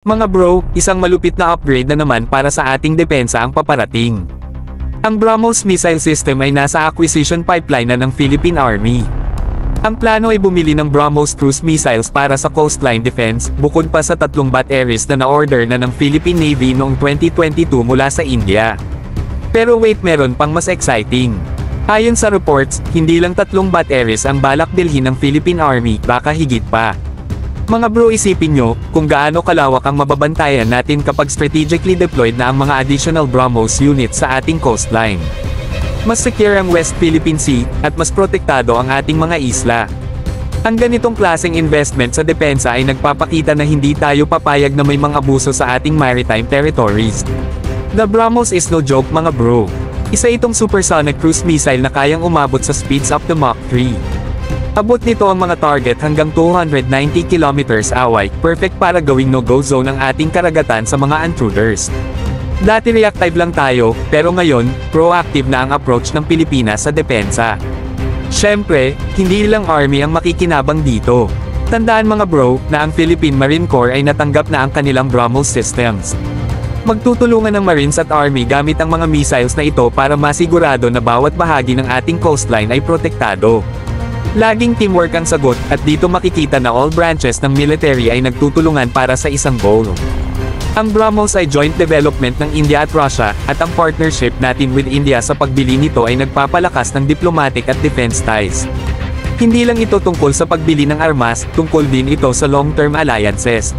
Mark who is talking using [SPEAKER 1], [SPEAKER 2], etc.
[SPEAKER 1] Mga bro, isang malupit na upgrade na naman para sa ating depensa ang paparating. Ang BrahMos missile system ay nasa acquisition pipeline na ng Philippine Army. Ang plano ay bumili ng BrahMos cruise missiles para sa coastline defense, bukod pa sa 3 batteries na na-order na ng Philippine Navy noong 2022 mula sa India. Pero wait, meron pang mas exciting. Ayon sa reports, hindi lang 3 batteries ang balak bilhin ng Philippine Army, baka higit pa. Mga bro, isipin nyo, kung gaano kalawak ang mababantayan natin kapag strategically deployed na ang mga additional BrahMos units sa ating coastline. Mas secure ang West Philippine Sea, at mas protektado ang ating mga isla. Ang ganitong klaseng investment sa depensa ay nagpapakita na hindi tayo papayag na may mga abuso sa ating maritime territories. The BrahMos is no joke mga bro. Isa itong supersonic cruise missile na kayang umabot sa speeds up to Mach 3. Abot nito ang mga target hanggang 290 km/h, perfect para gawing no-go zone ang ating karagatan sa mga intruders. Dati reactive lang tayo, pero ngayon, proactive na ang approach ng Pilipinas sa depensa. Siyempre, hindi lang Army ang makikinabang dito. Tandaan mga bro, na ang Philippine Marine Corps ay natanggap na ang kanilang BrahMos systems. Magtutulungan ng Marines at Army gamit ang mga missiles na ito para masigurado na bawat bahagi ng ating coastline ay protektado. Laging teamwork ang sagot, at dito makikita na all branches ng military ay nagtutulungan para sa isang goal. Ang BrahMos ay joint development ng India at Russia, at ang partnership natin with India sa pagbili nito ay nagpapalakas ng diplomatic at defense ties. Hindi lang ito tungkol sa pagbili ng armas, tungkol din ito sa long-term alliances.